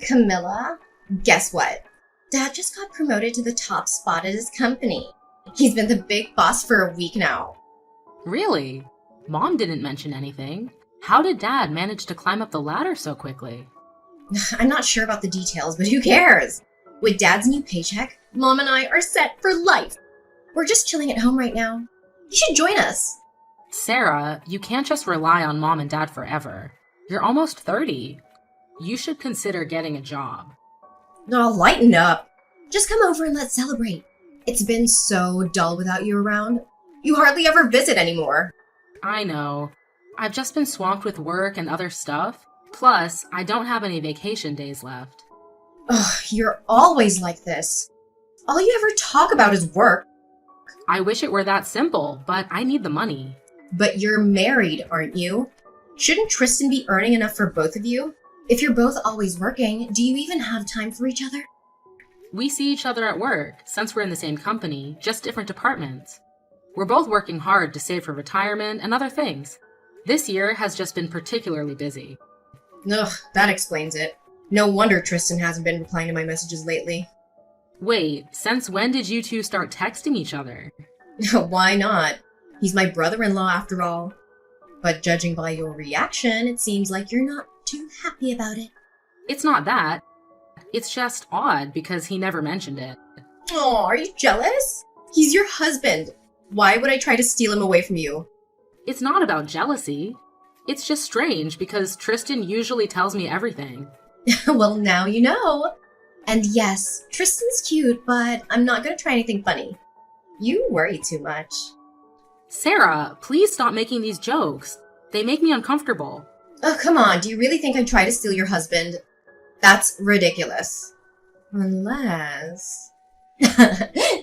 Camilla, guess what? Dad just got promoted to the top spot at his company. He's been the big boss for a week now. Really? Mom didn't mention anything. How did Dad manage to climb up the ladder so quickly? I'm not sure about the details, but who cares? With Dad's new paycheck, Mom and I are set for life. We're just chilling at home right now. You should join us. Sarah, you can't just rely on Mom and Dad forever. You're almost 30. You should consider getting a job. Oh, lighten up. Just come over and let's celebrate. It's been so dull without you around. You hardly ever visit anymore. I know. I've just been swamped with work and other stuff. Plus, I don't have any vacation days left. Ugh, you're always like this. All you ever talk about is work. I wish it were that simple, but I need the money. But you're married, aren't you? Shouldn't Tristan be earning enough for both of you? If you're both always working, do you even have time for each other? We see each other at work, since we're in the same company, just different departments. We're both working hard to save for retirement and other things. This year has just been particularly busy. Ugh, that explains it. No wonder Tristan hasn't been replying to my messages lately. Wait, since when did you two start texting each other? Why not? He's my brother-in-law after all. But judging by your reaction, it seems like you're not too happy about it. It's not that. It's just odd because he never mentioned it. Oh, are you jealous? He's your husband. Why would I try to steal him away from you? It's not about jealousy. It's just strange because Tristan usually tells me everything. Well, now you know. And yes, Tristan's cute, but I'm not going to try anything funny. You worry too much. Sarah, please stop making these jokes. They make me uncomfortable. Oh, come on. Do you really think I'd try to steal your husband? That's ridiculous. Unless...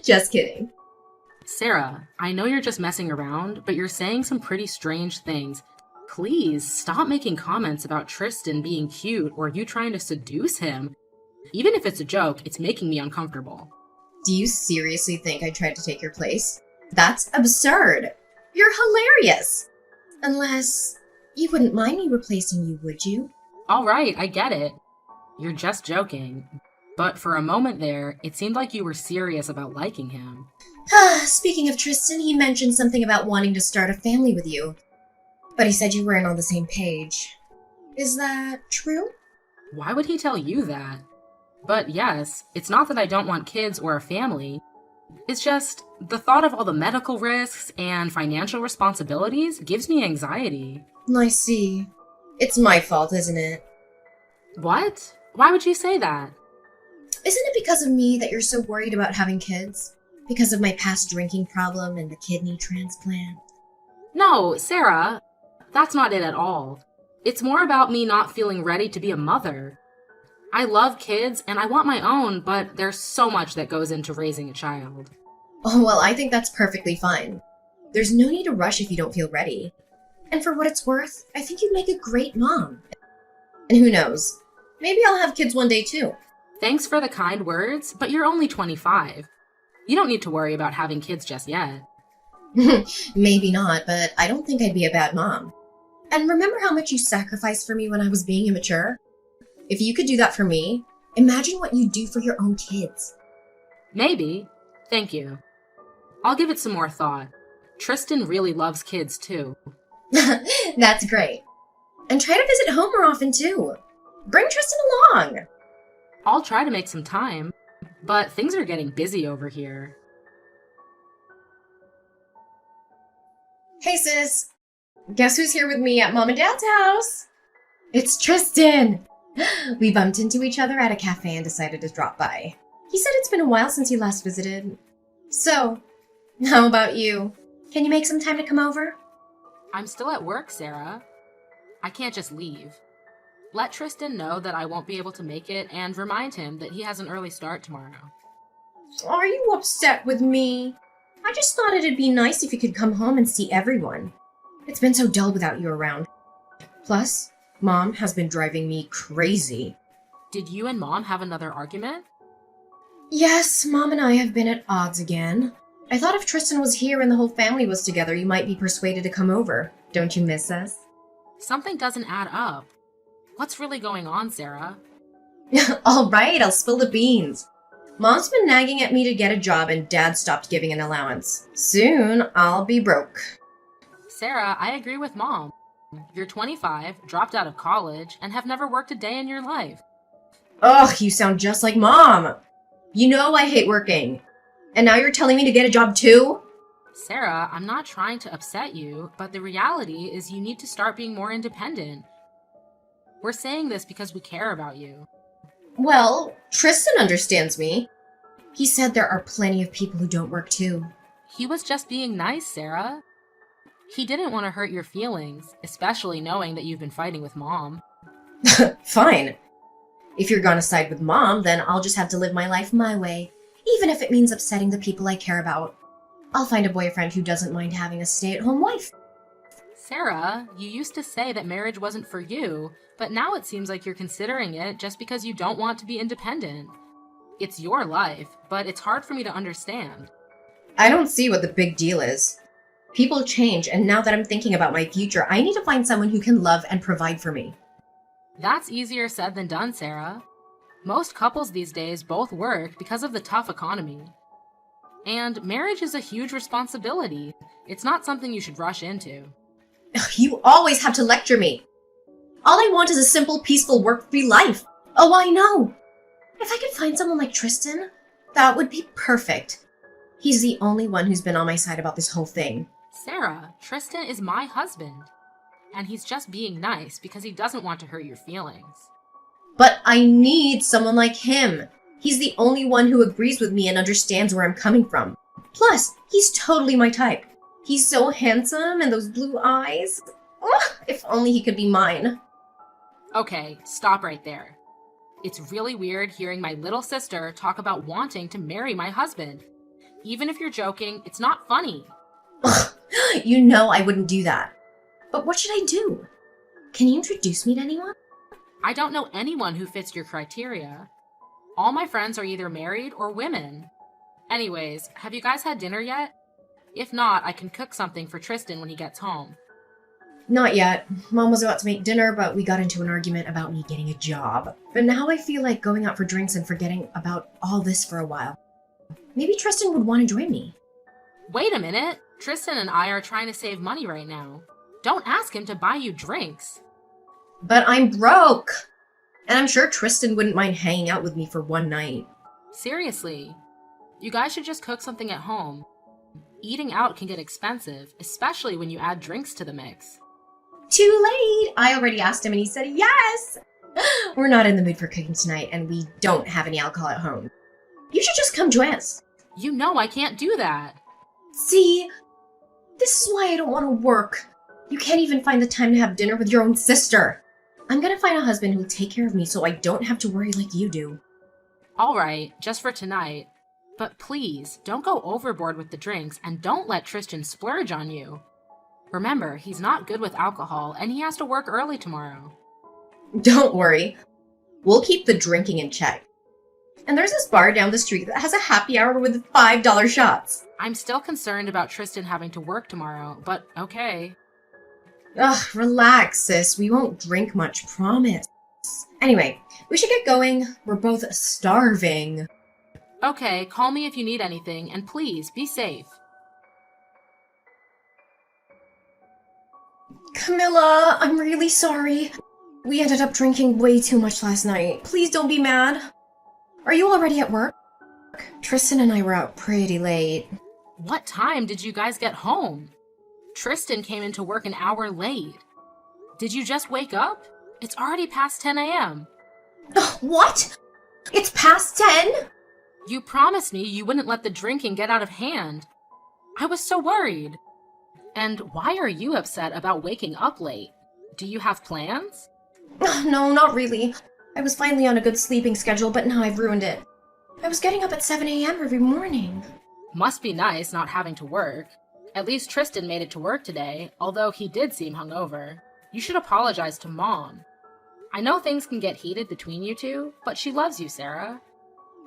Just kidding. Sarah, I know you're just messing around, but you're saying some pretty strange things. Please stop making comments about Tristan being cute or you trying to seduce him. Even if it's a joke, it's making me uncomfortable. Do you seriously think I tried to take your place? That's absurd. You're hilarious. Unless you wouldn't mind me replacing you, would you? All right, I get it. You're just joking. But for a moment there, it seemed like you were serious about liking him. Speaking of Tristan, he mentioned something about wanting to start a family with you. But he said you weren't on the same page. Is that true? Why would he tell you that? But yes, it's not that I don't want kids or a family. It's just the thought of all the medical risks and financial responsibilities gives me anxiety. I see. It's my fault, isn't it? What? Why would you say that? Isn't it because of me that you're so worried about having kids? Because of my past drinking problem and the kidney transplant? No, Sarah, that's not it at all. It's more about me not feeling ready to be a mother. I love kids and I want my own, but there's so much that goes into raising a child. Oh, well, I think that's perfectly fine. There's no need to rush if you don't feel ready. And for what it's worth, I think you'd make a great mom. And who knows, maybe I'll have kids one day too. Thanks for the kind words, but you're only 25. You don't need to worry about having kids just yet. Maybe not, but I don't think I'd be a bad mom. And remember how much you sacrificed for me when I was being immature? If you could do that for me, imagine what you'd do for your own kids. Maybe. Thank you. I'll give it some more thought. Tristan really loves kids too. That's great. And try to visit home more often too. Bring Tristan along. I'll try to make some time, but things are getting busy over here. Hey sis, guess who's here with me at Mom and Dad's house? It's Tristan. We bumped into each other at a cafe and decided to drop by. He said it's been a while since he last visited. So, how about you? Can you make some time to come over? I'm still at work, Sarah. I can't just leave. Let Tristan know that I won't be able to make it and remind him that he has an early start tomorrow. Are you upset with me? I just thought it'd be nice if you could come home and see everyone. It's been so dull without you around. Plus, Mom has been driving me crazy. Did you and Mom have another argument? Yes, Mom and I have been at odds again. I thought if Tristan was here and the whole family was together, you might be persuaded to come over. Don't you miss us? Something doesn't add up. What's really going on, Sarah? All right, I'll spill the beans. Mom's been nagging at me to get a job and Dad stopped giving an allowance. Soon, I'll be broke. Sarah, I agree with Mom. You're 25, dropped out of college, and have never worked a day in your life. Ugh, you sound just like Mom. You know I hate working. And now you're telling me to get a job too? Sarah, I'm not trying to upset you, but the reality is you need to start being more independent. We're saying this because we care about you. Well, Tristan understands me. He said there are plenty of people who don't work too. He was just being nice, Sarah. He didn't want to hurt your feelings, especially knowing that you've been fighting with Mom. Fine. If you're gonna side with Mom, then I'll just have to live my life my way, even if it means upsetting the people I care about. I'll find a boyfriend who doesn't mind having a stay-at-home wife. Sarah, you used to say that marriage wasn't for you, but now it seems like you're considering it just because you don't want to be independent. It's your life, but it's hard for me to understand. I don't see what the big deal is. People change, and now that I'm thinking about my future, I need to find someone who can love and provide for me. That's easier said than done, Sarah. Most couples these days both work because of the tough economy. And marriage is a huge responsibility. It's not something you should rush into. You always have to lecture me. All I want is a simple, peaceful, work-free life. Oh, I know. If I could find someone like Tristan, that would be perfect. He's the only one who's been on my side about this whole thing. Sarah, Tristan is my husband. And he's just being nice because he doesn't want to hurt your feelings. But I need someone like him. He's the only one who agrees with me and understands where I'm coming from. Plus, he's totally my type. He's so handsome and those blue eyes. Oh, if only he could be mine. Okay, stop right there. It's really weird hearing my little sister talk about wanting to marry my husband. Even if you're joking, it's not funny. You know I wouldn't do that. But what should I do? Can you introduce me to anyone? I don't know anyone who fits your criteria. All my friends are either married or women. Anyways, have you guys had dinner yet? If not, I can cook something for Tristan when he gets home. Not yet. Mom was about to make dinner, but we got into an argument about me getting a job. But now I feel like going out for drinks and forgetting about all this for a while. Maybe Tristan would want to join me. Wait a minute. Tristan and I are trying to save money right now. Don't ask him to buy you drinks. But I'm broke! And I'm sure Tristan wouldn't mind hanging out with me for one night. Seriously. You guys should just cook something at home. Eating out can get expensive, especially when you add drinks to the mix. Too late! I already asked him and he said yes! We're not in the mood for cooking tonight and we don't have any alcohol at home. You should just come join us. You know I can't do that. See? This is why I don't want to work. You can't even find the time to have dinner with your own sister. I'm gonna find a husband who'll take care of me so I don't have to worry like you do. All right, just for tonight. But please, don't go overboard with the drinks and don't let Tristan splurge on you. Remember, he's not good with alcohol and he has to work early tomorrow. Don't worry. We'll keep the drinking in check. And there's this bar down the street that has a happy hour with $5 shots. I'm still concerned about Tristan having to work tomorrow, but okay. Ugh, relax, sis. We won't drink much, promise. Anyway, we should get going. We're both starving. Okay, call me if you need anything, and please, be safe. Camilla, I'm really sorry. We ended up drinking way too much last night. Please don't be mad. Are you already at work? Tristan and I were out pretty late. What time did you guys get home? Tristan came into work an hour late. Did you just wake up? It's already past 10 a.m. What? It's past 10? You promised me you wouldn't let the drinking get out of hand. I was so worried. And why are you upset about waking up late? Do you have plans? No, not really. I was finally on a good sleeping schedule, but now I've ruined it. I was getting up at 7 a.m. every morning. Must be nice not having to work. At least Tristan made it to work today, although he did seem hungover. You should apologize to Mom. I know things can get heated between you two, but she loves you, Sarah.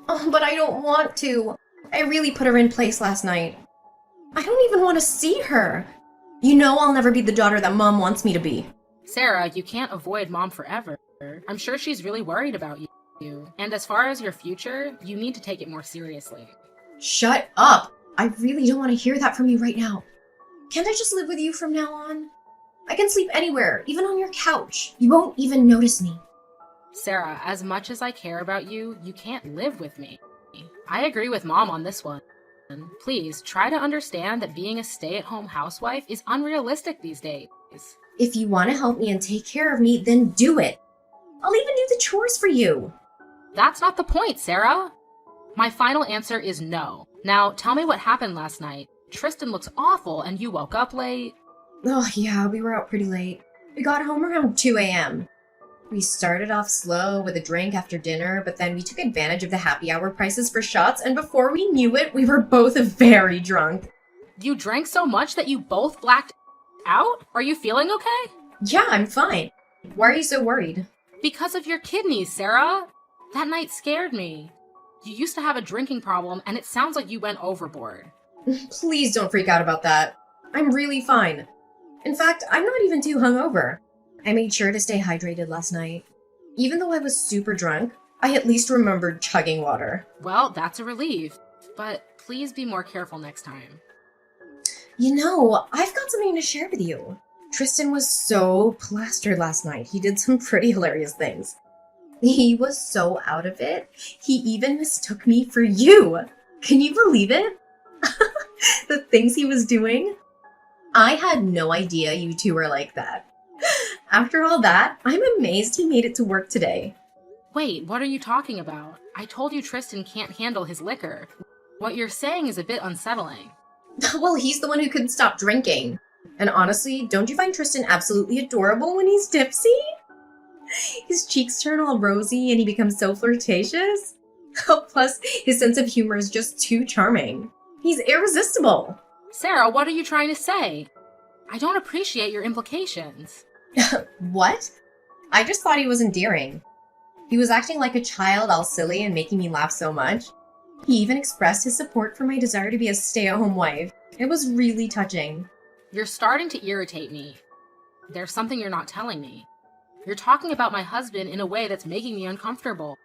Oh, but I don't want to. I really put her in place last night. I don't even want to see her. You know I'll never be the daughter that Mom wants me to be. Sarah, you can't avoid Mom forever. I'm sure she's really worried about you. you. And as far as your future, you need to take it more seriously. Shut up! I really don't want to hear that from you right now. Can't I just live with you from now on? I can sleep anywhere, even on your couch. You won't even notice me. Sarah, as much as I care about you, you can't live with me. I agree with Mom on this one. Please, try to understand that being a stay-at-home housewife is unrealistic these days. If you want to help me and take care of me, then do it. I'll even do the chores for you. That's not the point, Sarah. My final answer is no. Now, tell me what happened last night. Tristan looks awful and you woke up late. Oh yeah, we were out pretty late. We got home around 2 a.m. We started off slow with a drink after dinner, but then we took advantage of the happy hour prices for shots, and before we knew it, we were both very drunk. You drank so much that you both blacked out? Are you feeling okay? Yeah, I'm fine. Why are you so worried? Because of your kidneys, Sarah. That night scared me. You used to have a drinking problem, and it sounds like you went overboard. Please don't freak out about that. I'm really fine. In fact, I'm not even too hungover. I made sure to stay hydrated last night. Even though I was super drunk, I at least remembered chugging water. Well, that's a relief. But please be more careful next time. You know, I've got something to share with you. Tristan was so plastered last night. He did some pretty hilarious things. He was so out of it. He even mistook me for you. Can you believe it? The things he was doing? I had no idea you two were like that. After all that, I'm amazed he made it to work today. Wait, what are you talking about? I told you Tristan can't handle his liquor. What you're saying is a bit unsettling. Well, he's the one who couldn't stop drinking. And honestly, don't you find Tristan absolutely adorable when he's tipsy? His cheeks turn all rosy and he becomes so flirtatious. Oh, plus, his sense of humor is just too charming. He's irresistible. Sarah, what are you trying to say? I don't appreciate your implications. What? I just thought he was endearing. He was acting like a child, all silly and making me laugh so much. He even expressed his support for my desire to be a stay-at-home wife. It was really touching. You're starting to irritate me. There's something you're not telling me. You're talking about my husband in a way that's making me uncomfortable.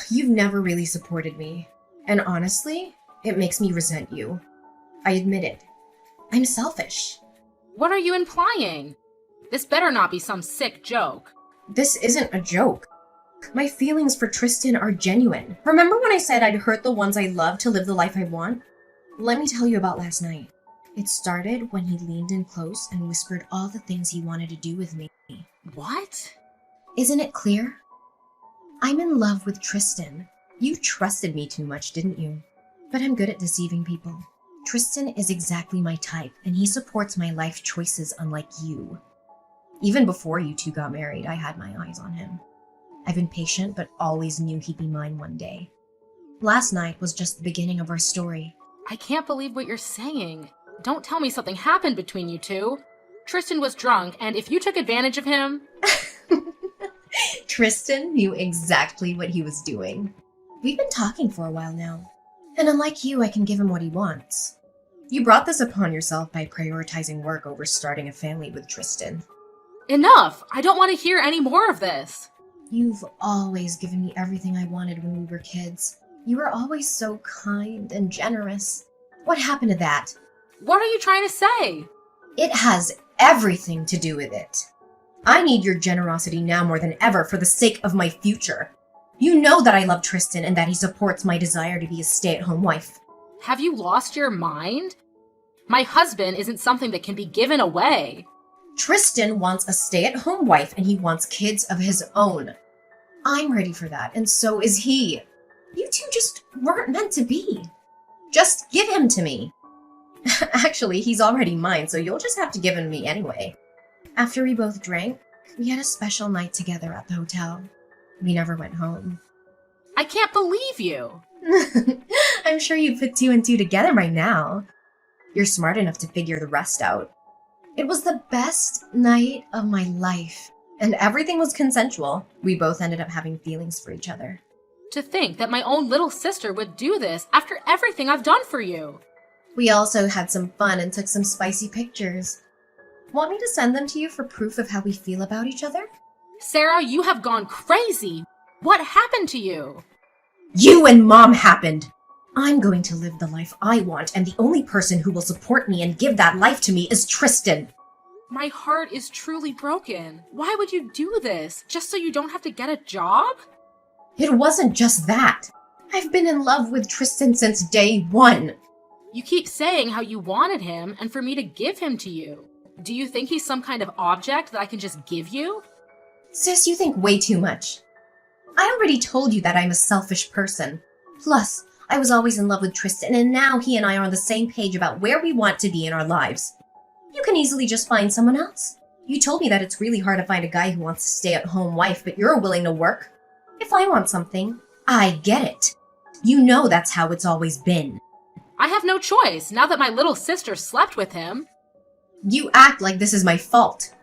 You've never really supported me. And honestly, it makes me resent you. I admit it. I'm selfish. What are you implying? This better not be some sick joke. This isn't a joke. My feelings for Tristan are genuine. Remember when I said I'd hurt the ones I love to live the life I want? Let me tell you about last night. It started when he leaned in close and whispered all the things he wanted to do with me. What? Isn't it clear? I'm in love with Tristan. You trusted me too much, didn't you? But I'm good at deceiving people. Tristan is exactly my type, and he supports my life choices unlike you. Even before you two got married, I had my eyes on him. I've been patient, but always knew he'd be mine one day. Last night was just the beginning of our story. I can't believe what you're saying. Don't tell me something happened between you two. Tristan was drunk, and if you took advantage of him... Tristan knew exactly what he was doing. We've been talking for a while now. And unlike you, I can give him what he wants. You brought this upon yourself by prioritizing work over starting a family with Tristan. Enough! I don't want to hear any more of this. You've always given me everything I wanted when we were kids. You were always so kind and generous. What happened to that? What are you trying to say? It has everything to do with it. I need your generosity now more than ever for the sake of my future. You know that I love Tristan and that he supports my desire to be a stay-at-home wife. Have you lost your mind? My husband isn't something that can be given away. Tristan wants a stay-at-home wife and he wants kids of his own. I'm ready for that, and so is he. You two just weren't meant to be. Just give him to me. Actually, he's already mine, so you'll just have to give him to me anyway. After we both drank, we had a special night together at the hotel. We never went home. I can't believe you. I'm sure you put two and two together by now. You're smart enough to figure the rest out. It was the best night of my life, and everything was consensual. We both ended up having feelings for each other. To think that my own little sister would do this after everything I've done for you. We also had some fun and took some spicy pictures. Want me to send them to you for proof of how we feel about each other? Sarah, you have gone crazy. What happened to you? You and Mom happened! I'm going to live the life I want, and the only person who will support me and give that life to me is Tristan. My heart is truly broken. Why would you do this? Just so you don't have to get a job? It wasn't just that. I've been in love with Tristan since day one. You keep saying how you wanted him and for me to give him to you. Do you think he's some kind of object that I can just give you? Sis, you think way too much. I already told you that I'm a selfish person. Plus, I was always in love with Tristan, and now he and I are on the same page about where we want to be in our lives. You can easily just find someone else. You told me that it's really hard to find a guy who wants to stay at home wife, but you're willing to work. If I want something, I get it. You know that's how it's always been. I have no choice now that my little sister slept with him. You act like this is my fault.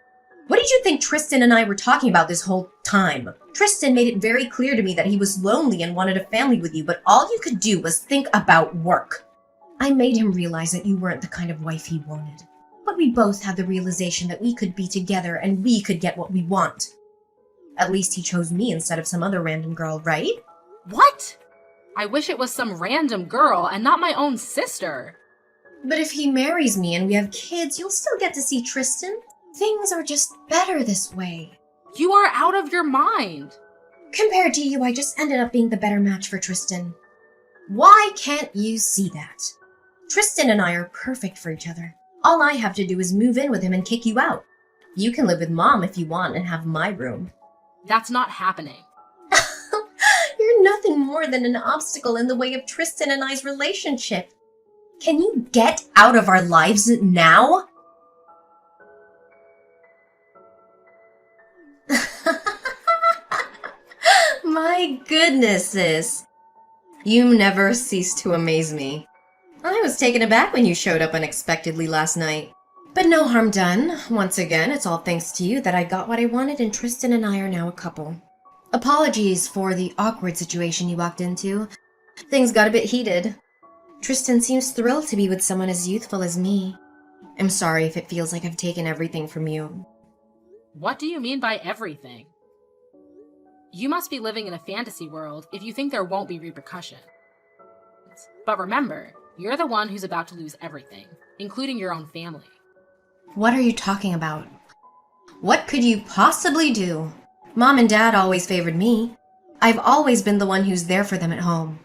What did you think Tristan and I were talking about this whole time? Tristan made it very clear to me that he was lonely and wanted a family with you, but all you could do was think about work. I made him realize that you weren't the kind of wife he wanted. But we both had the realization that we could be together and we could get what we want. At least he chose me instead of some other random girl, right? What? I wish it was some random girl and not my own sister. But if he marries me and we have kids, you'll still get to see Tristan. Things are just better this way. You are out of your mind. Compared to you, I just ended up being the better match for Tristan. Why can't you see that? Tristan and I are perfect for each other. All I have to do is move in with him and kick you out. You can live with Mom if you want and have my room. That's not happening. You're nothing more than an obstacle in the way of Tristan and I's relationship. Can you get out of our lives now? My goodness, sis. You never cease to amaze me. I was taken aback when you showed up unexpectedly last night. But no harm done. Once again, it's all thanks to you that I got what I wanted and Tristan and I are now a couple. Apologies for the awkward situation you walked into. Things got a bit heated. Tristan seems thrilled to be with someone as youthful as me. I'm sorry if it feels like I've taken everything from you. What do you mean by everything? You must be living in a fantasy world if you think there won't be repercussions. But remember, you're the one who's about to lose everything, including your own family. What are you talking about? What could you possibly do? Mom and Dad always favored me. I've always been the one who's there for them at home.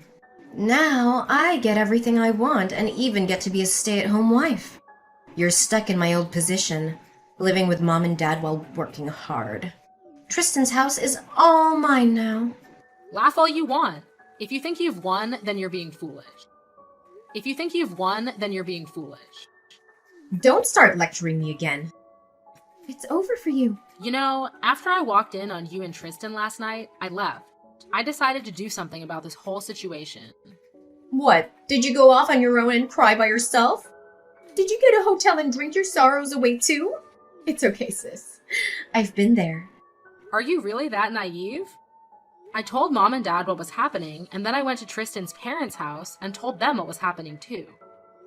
Now, I get everything I want and even get to be a stay-at-home wife. You're stuck in my old position, living with Mom and Dad while working hard. Tristan's house is all mine now. Laugh all you want. If you think you've won, then you're being foolish. If you think you've won, then you're being foolish. Don't start lecturing me again. It's over for you. You know, after I walked in on you and Tristan last night, I left. I decided to do something about this whole situation. What? Did you go off on your own and cry by yourself? Did you get a hotel and drink your sorrows away too? It's okay, sis. I've been there. Are you really that naive? I told Mom and Dad what was happening, and then I went to Tristan's parents' house and told them what was happening too.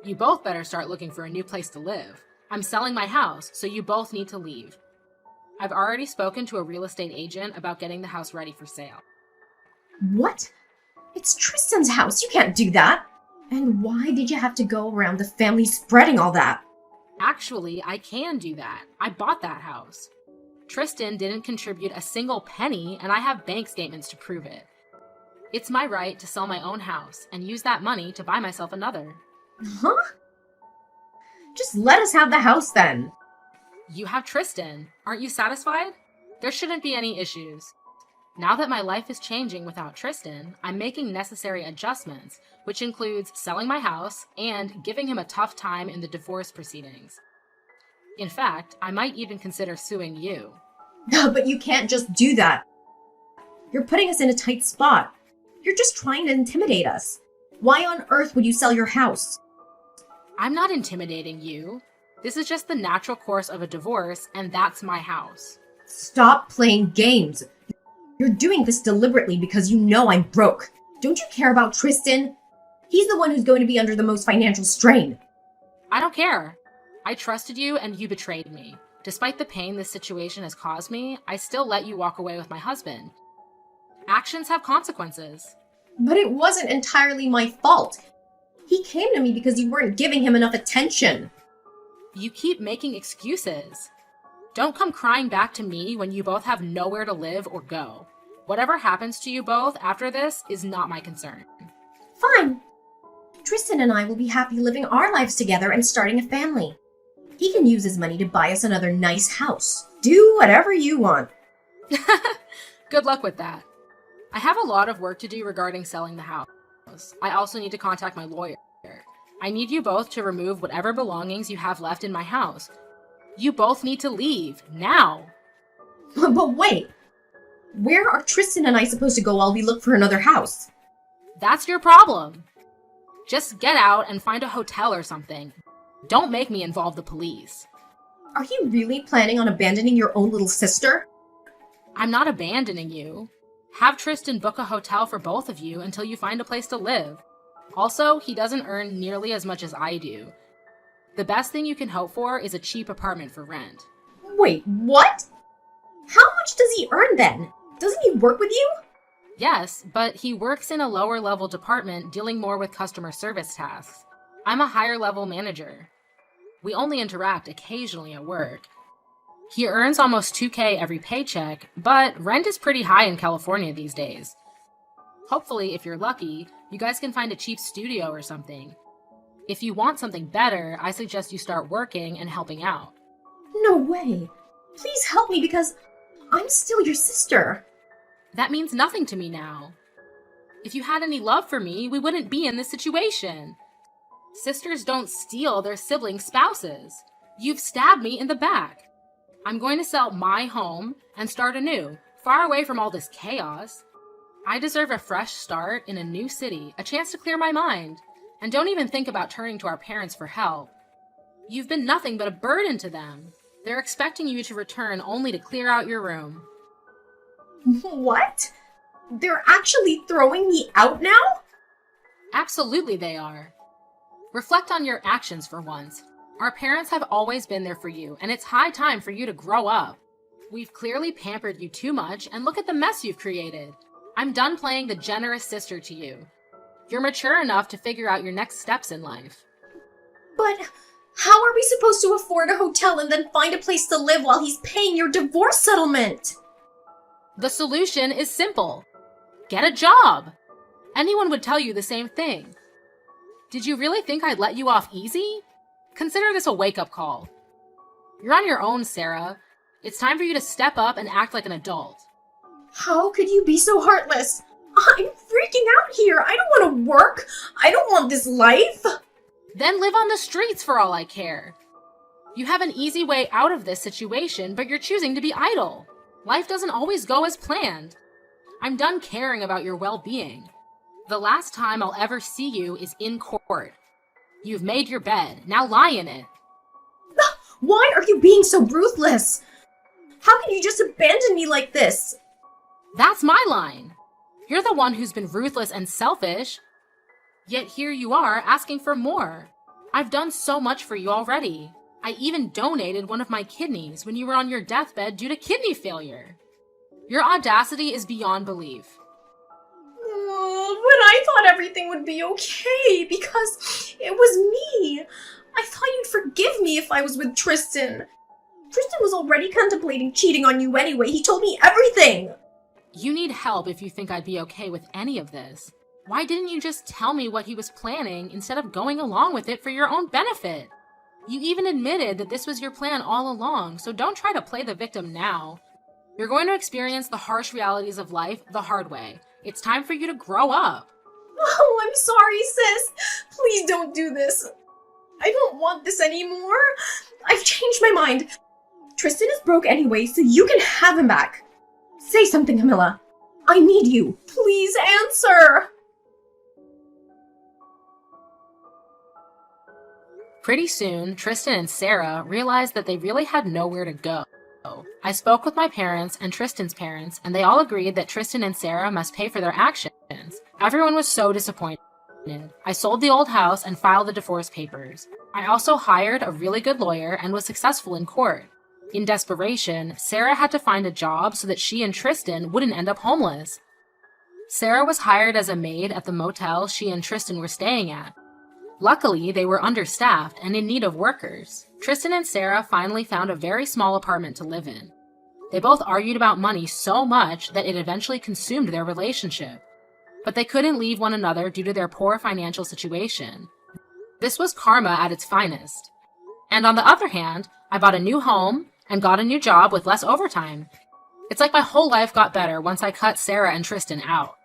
You both better start looking for a new place to live. I'm selling my house, so you both need to leave. I've already spoken to a real estate agent about getting the house ready for sale. What? It's Tristan's house. You can't do that. And why did you have to go around the family spreading all that? Actually, I can do that. I bought that house. Tristan didn't contribute a single penny, and I have bank statements to prove it. It's my right to sell my own house and use that money to buy myself another. Huh? Just let us have the house then. You have Tristan. Aren't you satisfied? There shouldn't be any issues. Now that my life is changing without Tristan, I'm making necessary adjustments, which includes selling my house and giving him a tough time in the divorce proceedings. In fact, I might even consider suing you. No, but you can't just do that. You're putting us in a tight spot. You're just trying to intimidate us. Why on earth would you sell your house? I'm not intimidating you. This is just the natural course of a divorce, and that's my house. Stop playing games. You're doing this deliberately because you know I'm broke. Don't you care about Tristan? He's the one who's going to be under the most financial strain. I don't care. I trusted you and you betrayed me. Despite the pain this situation has caused me, I still let you walk away with my husband. Actions have consequences. But it wasn't entirely my fault. He came to me because you weren't giving him enough attention. You keep making excuses. Don't come crying back to me when you both have nowhere to live or go. Whatever happens to you both after this is not my concern. Fine. Tristan and I will be happy living our lives together and starting a family. He can use his money to buy us another nice house. Do whatever you want. Good luck with that. I have a lot of work to do regarding selling the house. I also need to contact my lawyer. I need you both to remove whatever belongings you have left in my house. You both need to leave, now. But wait, where are Tristan and I supposed to go while we look for another house? That's your problem. Just get out and find a hotel or something. Don't make me involve the police. Are you really planning on abandoning your own little sister? I'm not abandoning you. Have Tristan book a hotel for both of you until you find a place to live. Also, he doesn't earn nearly as much as I do. The best thing you can hope for is a cheap apartment for rent. Wait, what? How much does he earn then? Doesn't he work with you? Yes, but he works in a lower level department dealing more with customer service tasks. I'm a higher level manager. We only interact occasionally at work. He earns almost $2,000 every paycheck, but rent is pretty high in California these days. Hopefully, if you're lucky, you guys can find a cheap studio or something. If you want something better, I suggest you start working and helping out. No way. Please help me because I'm still your sister. That means nothing to me now. If you had any love for me, we wouldn't be in this situation. Sisters don't steal their siblings' spouses. You've stabbed me in the back. I'm going to sell my home and start anew, far away from all this chaos. I deserve a fresh start in a new city, a chance to clear my mind. And don't even think about turning to our parents for help. You've been nothing but a burden to them. They're expecting you to return only to clear out your room. What? They're actually throwing me out now? Absolutely they are. Reflect on your actions for once. Our parents have always been there for you, and it's high time for you to grow up. We've clearly pampered you too much, and look at the mess you've created. I'm done playing the generous sister to you. You're mature enough to figure out your next steps in life. But how are we supposed to afford a hotel and then find a place to live while he's paying your divorce settlement? The solution is simple. Get a job. Anyone would tell you the same thing. Did you really think I'd let you off easy? Consider this a wake-up call. You're on your own, Sarah. It's time for you to step up and act like an adult. How could you be so heartless? I'm freaking out here. I don't want to work. I don't want this life. Then live on the streets for all I care. You have an easy way out of this situation, but you're choosing to be idle. Life doesn't always go as planned. I'm done caring about your well-being. The last time I'll ever see you is in court. You've made your bed. Now lie in it. Why are you being so ruthless? How can you just abandon me like this? That's my line. You're the one who's been ruthless and selfish. Yet here you are asking for more. I've done so much for you already. I even donated one of my kidneys when you were on your deathbed due to kidney failure. Your audacity is beyond belief. But I thought everything would be okay because it was me. I thought you'd forgive me if I was with Tristan. Tristan was already contemplating cheating on you anyway. He told me everything. You need help if you think I'd be okay with any of this. Why didn't you just tell me what he was planning instead of going along with it for your own benefit? You even admitted that this was your plan all along, so don't try to play the victim now. You're going to experience the harsh realities of life the hard way. It's time for you to grow up. Oh, I'm sorry, sis. Please don't do this. I don't want this anymore. I've changed my mind. Tristan is broke anyway, so you can have him back. Say something, Camilla. I need you. Please answer. Pretty soon, Tristan and Sarah realized that they really had nowhere to go. I spoke with my parents and Tristan's parents, and they all agreed that Tristan and Sarah must pay for their actions. Everyone was so disappointed. I sold the old house and filed the divorce papers. I also hired a really good lawyer and was successful in court. In desperation, Sarah had to find a job so that she and Tristan wouldn't end up homeless. Sarah was hired as a maid at the motel she and Tristan were staying at. Luckily, they were understaffed and in need of workers. Tristan and Sarah finally found a very small apartment to live in. They both argued about money so much that it eventually consumed their relationship. But they couldn't leave one another due to their poor financial situation. This was karma at its finest. And on the other hand, I bought a new home and got a new job with less overtime. It's like my whole life got better once I cut Sarah and Tristan out.